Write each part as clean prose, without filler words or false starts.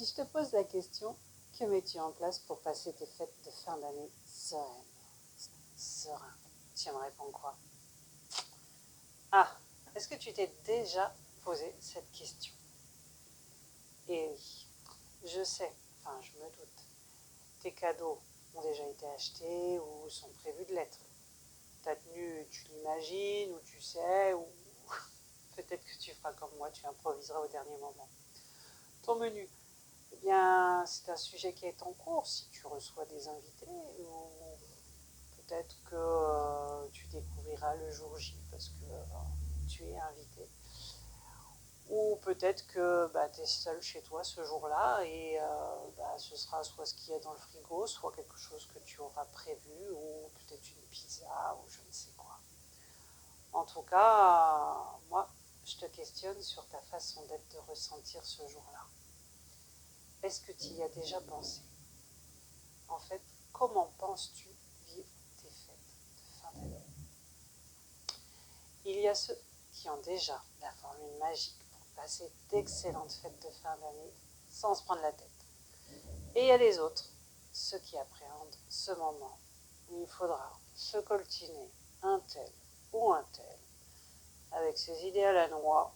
Si je te pose la question, que mets-tu en place pour passer tes fêtes de fin d'année sereine? Serein. Tu me réponds quoi? Ah, est-ce que tu t'es déjà posé cette question? Et oui, je sais, enfin je me doute. Tes cadeaux ont déjà été achetés ou sont prévus de l'être. Ta tenue, tu l'imagines ou tu sais, ou peut-être que tu feras comme moi, tu improviseras au dernier moment. Ton menu, eh bien, c'est un sujet qui est en cours si tu reçois des invités ou peut-être que tu découvriras le jour J parce que tu es invité. Ou peut-être que tu es seul chez toi ce jour-là et ce sera soit ce qu'il y a dans le frigo, soit quelque chose que tu auras prévu ou peut-être une pizza ou je ne sais quoi. En tout cas, moi, je te questionne sur ta façon d'être, de ressentir ce jour-là. Est-ce que tu y as déjà pensé? En fait, comment penses-tu vivre tes fêtes de fin d'année? Il y a ceux qui ont déjà la formule magique pour passer d'excellentes fêtes de fin d'année sans se prendre la tête. Et il y a les autres, ceux qui appréhendent ce moment où il faudra se coltiner un tel ou un tel avec ses idées à la noix.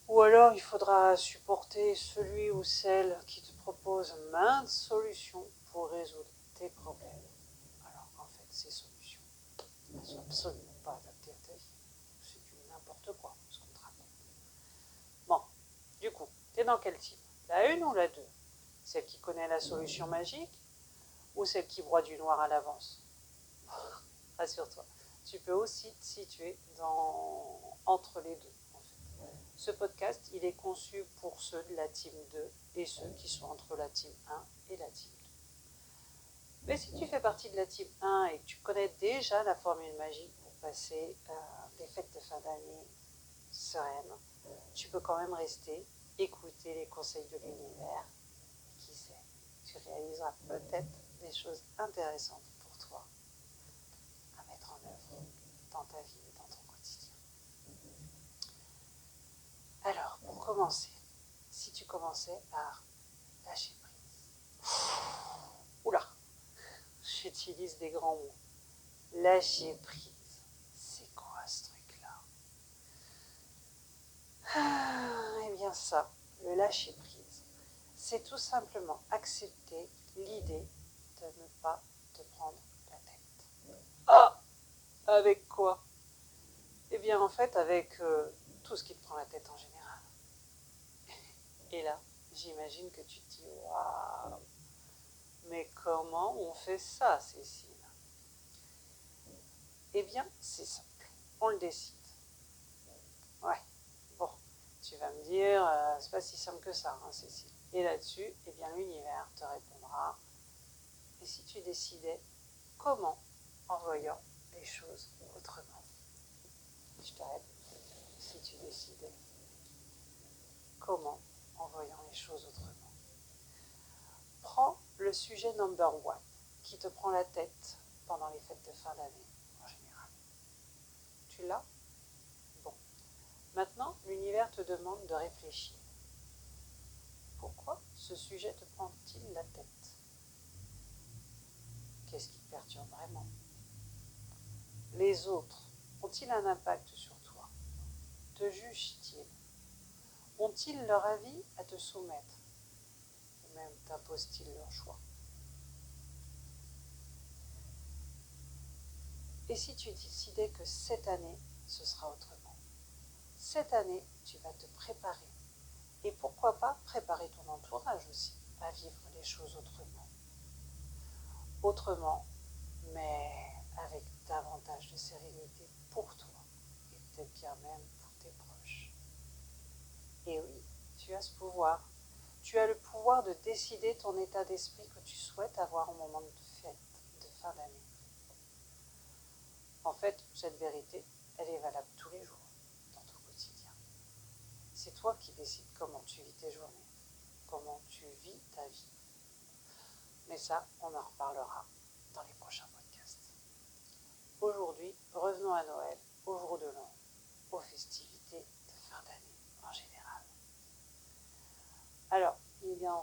Ou alors il faudra supporter celui ou celle qui te propose maintes solutions pour résoudre tes problèmes. Alors qu'en fait, ces solutions ne sont absolument pas adaptées à ta vie. C'est du n'importe quoi ce qu'on te raconte. Bon, du coup, t'es dans quel type? La une ou la deux? Celle qui connaît la solution magique ou celle qui broie du noir à l'avance? Rassure-toi, tu peux aussi te situer entre les deux. Ce podcast, il est conçu pour ceux de la team 2 et ceux qui sont entre la team 1 et la team 2. Mais si tu fais partie de la team 1 et que tu connais déjà la formule magique pour passer des fêtes de fin d'année sereines, tu peux quand même rester, écouter les conseils de l'univers. Et qui sait, tu réaliseras peut-être des choses intéressantes pour toi à mettre en œuvre dans ta vie et dans ton quotidien. Alors, pour commencer, si tu commençais par lâcher prise. Oula, j'utilise des grands mots. Lâcher prise, c'est quoi ce truc-là? Eh bien ça, le lâcher prise, c'est tout simplement accepter l'idée de ne pas te prendre la tête. Ah, avec quoi? Eh bien en fait avec tout ce qui te prend la tête en général. Et là, j'imagine que tu te dis, waouh, mais comment on fait ça, Cécile? Eh bien, c'est simple, on le décide. Ouais, bon, tu vas me dire, c'est pas si simple que ça, hein, Cécile. Et là-dessus, eh bien, l'univers te répondra, et si tu décidais comment en voyant les choses autrement? Je te répète, si tu décidais comment en voyant les choses autrement? Prends le sujet number one qui te prend la tête pendant les fêtes de fin d'année en général. Tu l'as? Bon. Maintenant, l'univers te demande de réfléchir. Pourquoi ce sujet te prend-il la tête? Qu'est-ce qui te perturbe vraiment? Les autres ont-ils un impact sur toi? Te jugent-ils? Ont-ils leur avis à te soumettre? Ou même t'imposent-ils leur choix? Et si tu décidais que cette année, ce sera autrement? Cette année, tu vas te préparer. Et pourquoi pas préparer ton entourage aussi à vivre les choses autrement. Autrement, mais avec davantage de sérénité pour toi et peut-être bien même pour tes proches. Et oui, tu as ce pouvoir. Tu as le pouvoir de décider ton état d'esprit que tu souhaites avoir au moment de fête, de fin d'année. En fait, cette vérité, elle est valable tous les jours dans ton quotidien. C'est toi qui décides comment tu vis tes journées, comment tu vis ta vie. Mais ça, on en reparlera dans les prochains podcasts. Aujourd'hui, revenons à Noël, au jour de l'an, aux festivités de fin d'année en général. Alors,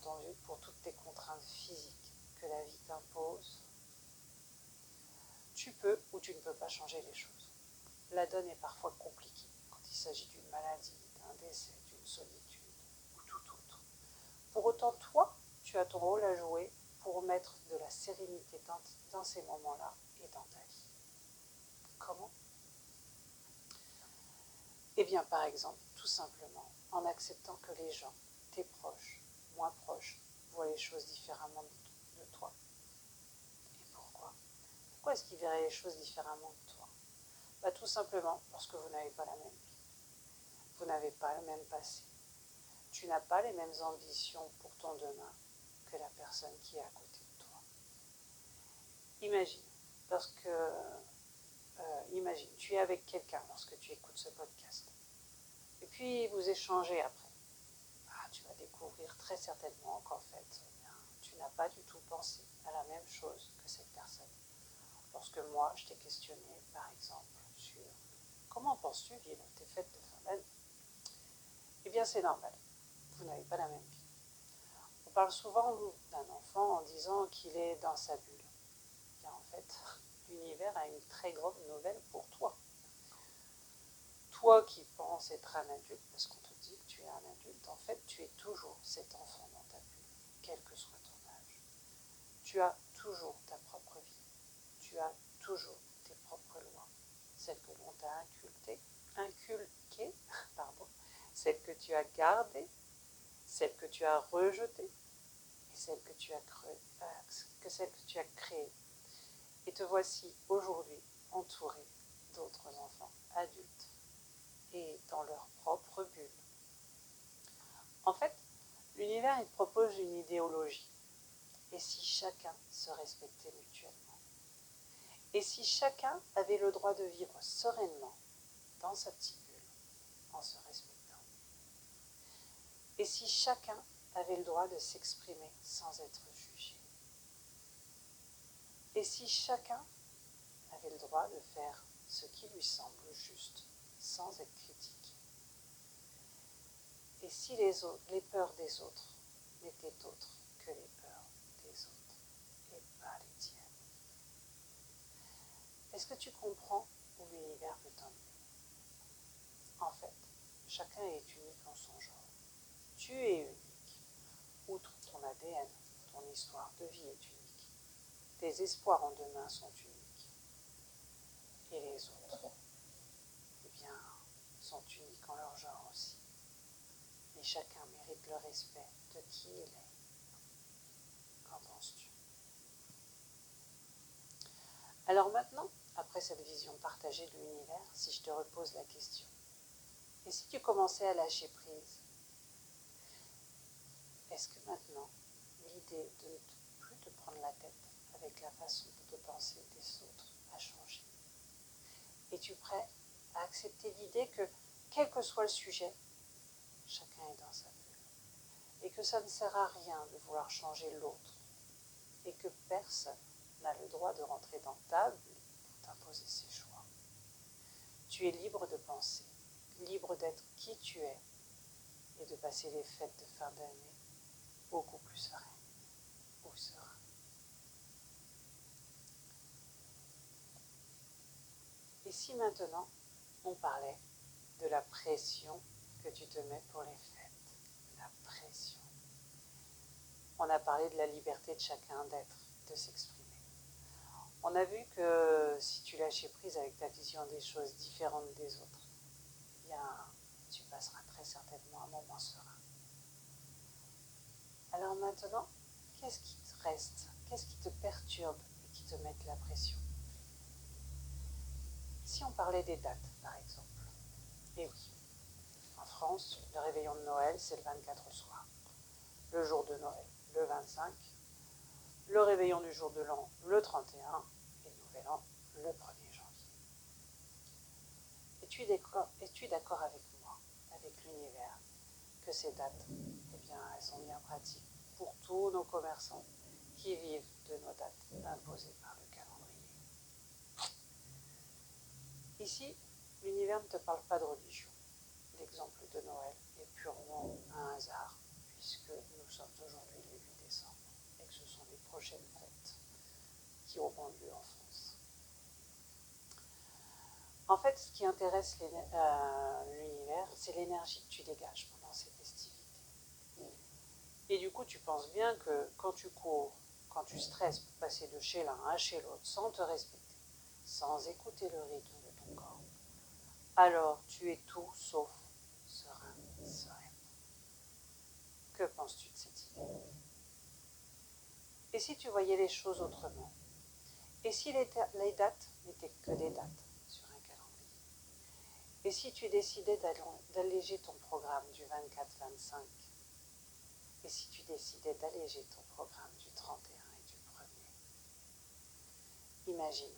entendu, pour toutes tes contraintes physiques que la vie t'impose, tu peux ou tu ne peux pas changer les choses. La donne est parfois compliquée quand il s'agit d'une maladie, d'un décès, d'une solitude ou tout autre. Pour autant, toi, tu as ton rôle à jouer pour mettre de la sérénité dans ces moments-là et dans ta vie. Comment ? Eh bien, par exemple, tout simplement, en acceptant que les gens, tes proches, moins proches, voient les choses différemment de toi. Et pourquoi ? Pourquoi est-ce qu'ils verraient les choses différemment de toi ? Tout simplement parce que vous n'avez pas la même vie. Vous n'avez pas le même passé. Tu n'as pas les mêmes ambitions pour ton demain que la personne qui est à côté de toi. Imagine, imagine, tu es avec quelqu'un lorsque tu écoutes ce podcast. Et puis vous échangez après. Tu vas découvrir très certainement qu'en fait, tu n'as pas du tout pensé à la même chose que cette personne. Lorsque moi, je t'ai questionné, par exemple, sur comment penses-tu vivre tes fêtes de fin d'année ? Eh bien, c'est normal. Vous n'avez pas la même vie. On parle souvent d'un enfant en disant qu'il est dans sa bulle. Eh bien, en fait, l'univers a une très grande nouvelle pour toi. Toi qui penses être un adulte, parce qu'on te dit que tu es un adulte, en fait, tu es toujours cet enfant dans ta bulle, quel que soit ton âge. Tu as toujours ta propre vie. Tu as toujours tes propres lois. Celles que l'on t'a inculquées, celles que tu as gardées, celles que tu as rejetées, et celles que tu as créées. Et te voici aujourd'hui entouré d'autres enfants adultes et dans leur propre bulle. En fait, l'univers il propose une idéologie. Et si chacun se respectait mutuellement ? Et si chacun avait le droit de vivre sereinement dans sa petite bulle en se respectant ? Et si chacun avait le droit de s'exprimer sans être jugé ? Et si chacun avait le droit de faire ce qui lui semble juste sans être critiqué ? Et si les peurs des autres n'étaient autres que les peurs des autres et pas les tiennes ? Est-ce que tu comprends où l'univers veut t'emmener ? En fait, chacun est unique en son genre. Tu es unique. Outre ton ADN, ton histoire de vie est unique. Tes espoirs en demain sont uniques. Et les autres, eh bien, sont uniques en leur genre aussi. Mais chacun mérite le respect de qui il est. Qu'en penses-tu ? Alors maintenant, après cette vision partagée de l'univers, si je te repose la question, et si tu commençais à lâcher prise ? Est-ce que maintenant, l'idée de ne plus te prendre la tête avec la façon de penser des autres a changé ? Es-tu prêt à accepter l'idée que, quel que soit le sujet, chacun est dans sa bulle, et que ça ne sert à rien de vouloir changer l'autre, et que personne n'a le droit de rentrer dans ta bulle pour t'imposer ses choix ? Tu es libre de penser, libre d'être qui tu es, et de passer les fêtes de fin d'année beaucoup plus serein ou serein. Et si maintenant on parlait de la pression que tu te mets pour les fêtes, la pression. On a parlé de la liberté de chacun d'être, de s'exprimer. On a vu que si tu lâchais prise avec ta vision des choses différentes des autres, eh bien, tu passeras très certainement un moment serein. Alors maintenant, qu'est-ce qui te reste ? Qu'est-ce qui te perturbe et qui te met de la pression ? Si on parlait des dates, par exemple. Eh oui, en France, le réveillon de Noël, c'est le 24 au soir. Le jour de Noël, le 25. Le réveillon du jour de l'an, le 31. Et le nouvel an, le 1er janvier. Es-tu d'accord avec moi, avec l'univers, que ces dates, eh bien, elles sont bien pratiques pour tous nos commerçants qui vivent de nos dates imposées par le calendrier. Ici, l'univers ne te parle pas de religion. L'exemple de Noël est purement un hasard, puisque nous sommes aujourd'hui prochaines fêtes qui auront lieu en France. En fait, ce qui intéresse l'univers, c'est l'énergie que tu dégages pendant ces festivités. Et du coup, tu penses bien que quand tu cours, quand tu stresses pour passer de chez l'un à chez l'autre, sans te respecter, sans écouter le rythme de ton corps, alors tu es tout sauf serein, sereine. Que penses-tu de cette idée? Et si tu voyais les choses autrement? Et si les dates n'étaient que des dates sur un calendrier? Et si tu décidais d'alléger ton programme du 24-25? Et si tu décidais d'alléger ton programme du 31 et du 1er? Imagine.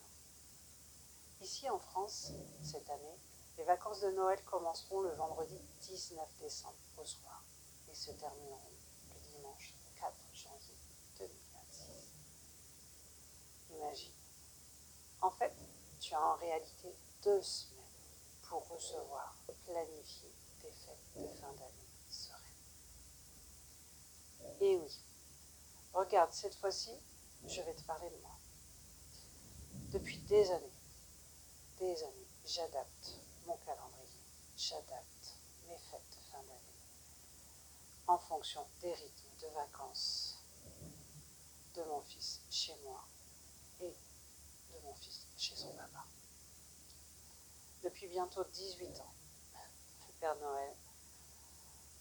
Ici en France, cette année, les vacances de Noël commenceront le vendredi 19 décembre au soir et se termineront le dimanche 4 janvier 2026. Imagine. En fait, tu as en réalité 2 semaines pour recevoir, planifier tes fêtes de fin d'année sereines. Et oui, regarde, cette fois-ci, je vais te parler de moi. Depuis des années, j'adapte mon calendrier, j'adapte mes fêtes de fin d'année en fonction des rythmes de vacances de mon fils chez moi et de mon fils chez son papa. Depuis bientôt 18 ans, le Père Noël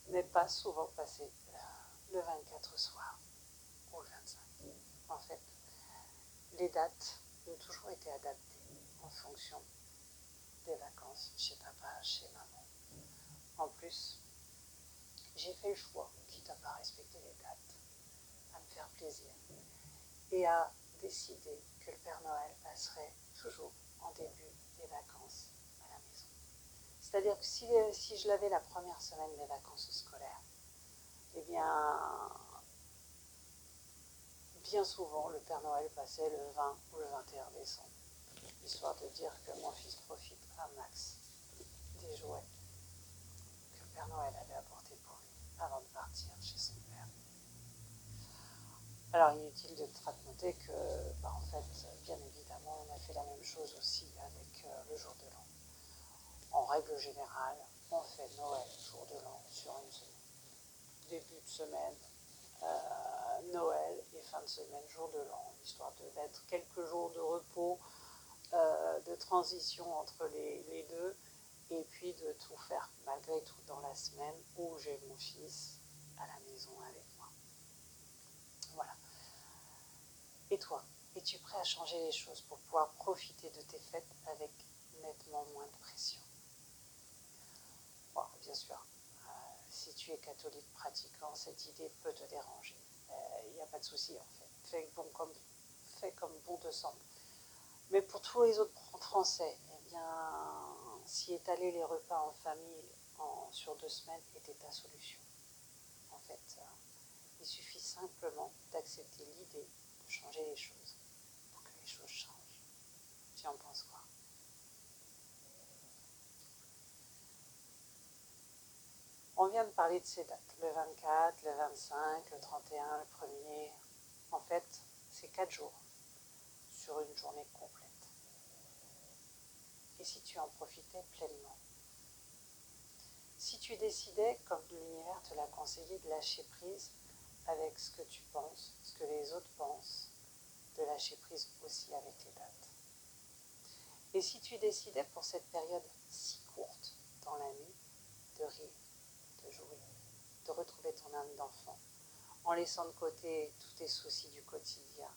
n'est pas souvent passé le 24 soir ou le 25. En fait, les dates ont toujours été adaptées en fonction des vacances chez papa, chez maman. En plus, j'ai fait le choix, quitte à pas respecter les dates, à me faire plaisir et à décider que le Père Noël passerait toujours en début des vacances à la maison. C'est-à-dire que si je l'avais la première semaine des vacances scolaires, eh bien souvent le Père Noël passait le 20 ou le 21 décembre, histoire de dire que mon fils profite un max des jouets que le Père Noël avait apportés pour lui avant de partir chez son père. Alors inutile de te raconter que, en fait, bien évidemment, on a fait la même chose aussi avec le jour de l'an. En règle générale, on fait Noël, jour de l'an, sur une semaine. Début de semaine, Noël et fin de semaine, jour de l'an, histoire de mettre quelques jours de repos, de transition entre les deux, et puis de tout faire malgré tout dans la semaine où j'ai mon fils à la maison avec moi. Voilà. Et toi, es-tu prêt à changer les choses pour pouvoir profiter de tes fêtes avec nettement moins de pression? Bon, bien sûr, si tu es catholique pratiquant, cette idée peut te déranger. Il n'y a pas de souci en fait. Fais comme bon te semble. Mais pour tous les autres Français, eh bien, si étaler les repas en famille sur 2 semaines était ta solution. En fait, il suffit simplement d'accepter l'idée de changer les choses pour que les choses changent. Tu en penses quoi? On vient de parler de ces dates, le 24, le 25, le 31, le 1er. En fait, c'est 4 jours sur une journée complète. Et si tu en profitais pleinement? Si tu décidais, comme l'univers te l'a conseillé, de lâcher prise avec ce que tu penses, ce que les autres pensent, de lâcher prise aussi avec les dates. Et si tu décidais pour cette période si courte dans l'année de rire, de jouer, de retrouver ton âme d'enfant, en laissant de côté tous tes soucis du quotidien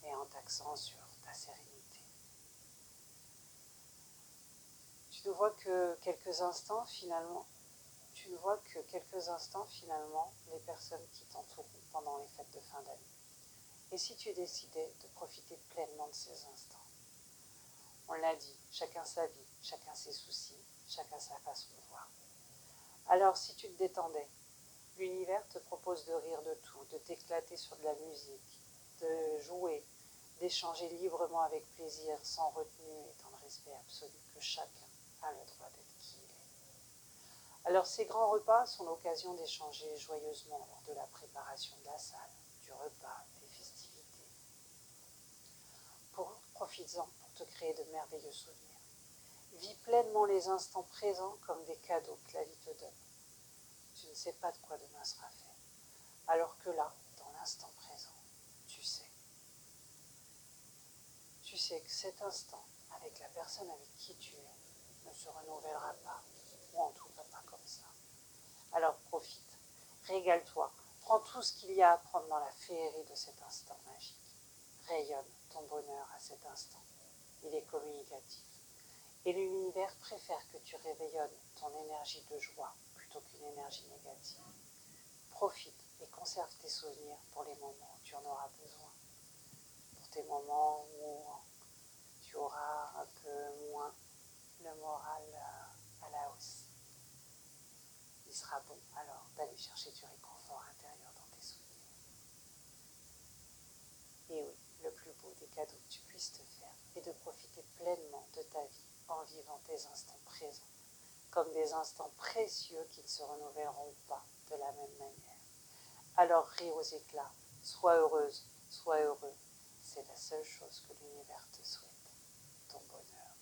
et en t'axant sur ta sérénité. Tu ne vois que quelques instants finalement, les personnes qui t'entourent pendant les fêtes de fin d'année. Et si tu décidais de profiter pleinement de ces instants? On l'a dit, chacun sa vie, chacun ses soucis, chacun sa façon de voir. Alors si tu te détendais, l'univers te propose de rire de tout, de t'éclater sur de la musique, de jouer, d'échanger librement avec plaisir, sans retenue et dans le respect absolu que chacun a le droit d'être qui il est. Alors ces grands repas sont l'occasion d'échanger joyeusement lors de la préparation de la salle, du repas, des festivités. Profites-en pour te créer de merveilleux souvenirs. Vis pleinement les instants présents comme des cadeaux que la vie te donne. Tu ne sais pas de quoi demain sera fait. Alors que là, dans l'instant présent, tu sais. Tu sais que cet instant, avec la personne avec qui tu es, ne se renouvellera pas, ou en tout cas pas comme ça. Alors profite, régale-toi, prends tout ce qu'il y a à prendre dans la féerie de cet instant magique. Rayonne ton bonheur à cet instant. Il est communicatif. Et l'univers préfère que tu réveillonnes ton énergie de joie plutôt qu'une énergie négative. Profite et conserve tes souvenirs pour les moments où tu en auras besoin. Pour tes moments où tu auras un peu moins le moral à la hausse. Il sera bon alors d'aller chercher du réconfort intérieur dans tes souvenirs. Et oui, le plus beau des cadeaux que tu puisses te faire est de profiter pleinement de ta vie en vivant tes instants présents, comme des instants précieux qui ne se renouvelleront pas de la même manière. Alors ris aux éclats, sois heureuse, sois heureux, c'est la seule chose que l'univers te souhaite, ton bonheur.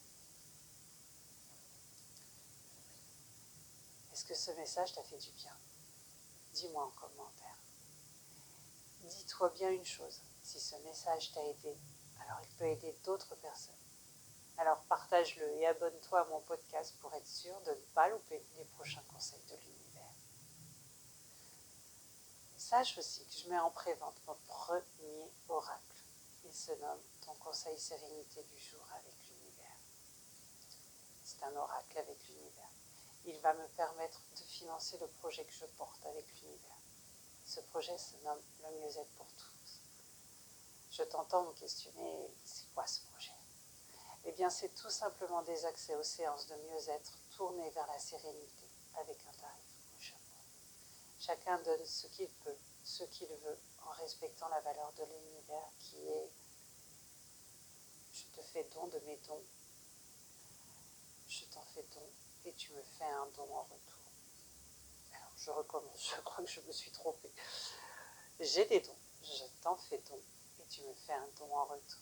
Est-ce que ce message t'a fait du bien? Dis-moi en commentaire. Dis-toi bien une chose, si ce message t'a aidé, alors il peut aider d'autres personnes. Alors partage-le et abonne-toi à mon podcast pour être sûr de ne pas louper les prochains conseils de l'univers. Sache aussi que je mets en prévente mon premier oracle. Il se nomme ton conseil sérénité du jour avec l'univers. C'est un oracle avec l'univers. Il va me permettre de financer le projet que je porte avec l'univers. Ce projet se nomme le mieux-être pour tous. Je t'entends me questionner, c'est quoi ce projet? Eh bien, c'est tout simplement des accès aux séances de mieux-être tournées vers la sérénité avec un tarif au chapeau. Chacun donne ce qu'il peut, ce qu'il veut, en respectant la valeur de l'univers qui est « je te fais don de mes dons, je t'en fais don et tu me fais un don en retour ». Alors, je recommence, je crois que je me suis trompée. J'ai des dons, je t'en fais don et tu me fais un don en retour.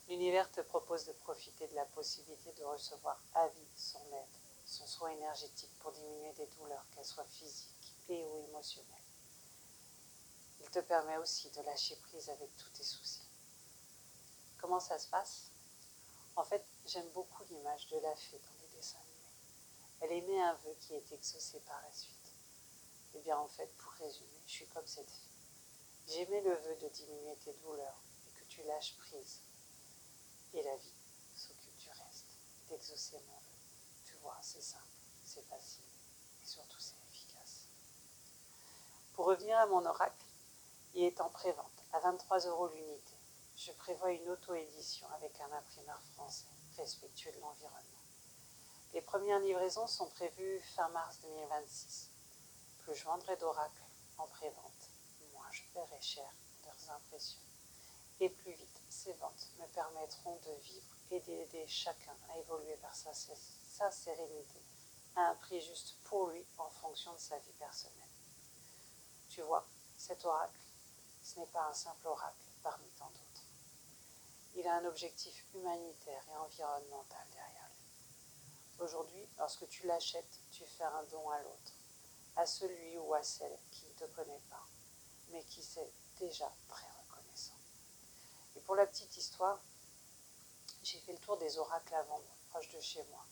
L'univers te propose de profiter de la possibilité de recevoir à vie son aide, son soin énergétique pour diminuer des douleurs, qu'elles soient physiques et ou émotionnelles. Il te permet aussi de lâcher prise avec tous tes soucis. Comment ça se passe? En fait, j'aime beaucoup l'image de la fée dans les dessins animés. Elle émet un vœu qui est exaucé par la suite. Eh bien, en fait, pour résumer, je suis comme cette fille. J'émets le vœu de diminuer tes douleurs et que tu lâches prise. Et la vie s'occupe du reste, d'exaucer mon vœu. Tu vois, c'est simple, c'est facile et surtout c'est efficace. Pour revenir à mon oracle, il est en prévente à 23 € l'unité. Je prévois une auto-édition avec un imprimeur français, respectueux de l'environnement. Les premières livraisons sont prévues fin mars 2026. Plus je vendrai d'oracles en prévente, moins je paierai cher leurs impressions. Et plus vite, ces ventes me permettront de vivre et d'aider chacun à évoluer vers sa sérénité à un prix juste pour lui en fonction de sa vie personnelle. Tu vois, cet oracle, ce n'est pas un simple oracle parmi tant d'autres. Il a un objectif humanitaire et environnemental derrière lui. Aujourd'hui, lorsque tu l'achètes, tu fais un don à l'autre, à celui ou à celle qui ne te connaît pas, mais qui s'est déjà très reconnaissant. Et pour la petite histoire, j'ai fait le tour des oracles à vendre, proche de chez moi.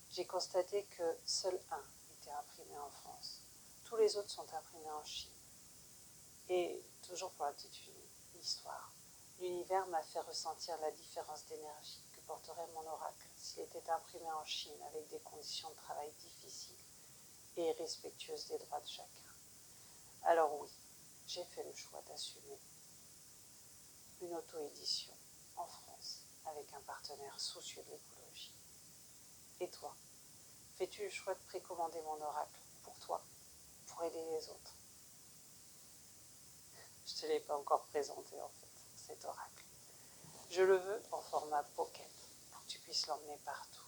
J'ai constaté que seul un était imprimé en France. Tous les autres sont imprimés en Chine. Et toujours pour la petite histoire, l'univers m'a fait ressentir la différence d'énergie que porterait mon oracle s'il était imprimé en Chine avec des conditions de travail difficiles et respectueuses des droits de chacun. Alors oui, j'ai fait le choix d'assumer une auto-édition en France avec un partenaire soucieux de l'écologie. Et toi, fais-tu le choix de précommander mon oracle pour toi, pour aider les autres? Je ne te l'ai pas encore présenté en fait, cet oracle. Je le veux en format pocket pour que tu puisses l'emmener partout.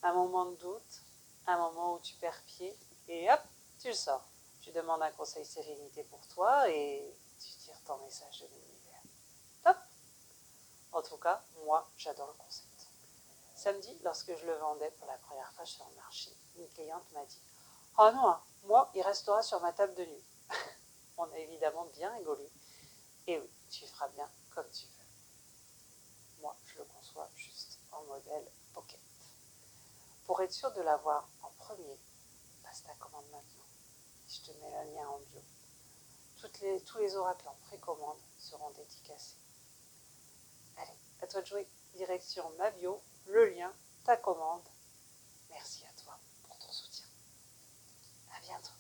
Un moment de doute, un moment où tu perds pied et hop, tu le sors. Tu demandes un conseil sérénité pour toi et tu tires ton message de l'univers. Top! En tout cas, moi, j'adore le concept. Samedi, lorsque je le vendais pour la première fois sur le marché, une cliente m'a dit « Oh non, moi, il restera sur ma table de nuit. » On a évidemment bien rigolé. Et oui, tu feras bien comme tu veux. Moi, je le conçois juste en modèle pocket. Pour être sûr de l'avoir en premier, passe ta commande maintenant. Je te mets le lien en bio. Tous les oracles en précommande seront dédicacés. Allez, à toi de jouer. Direction ma bio, le lien, ta commande. Merci à toi pour ton soutien. À bientôt.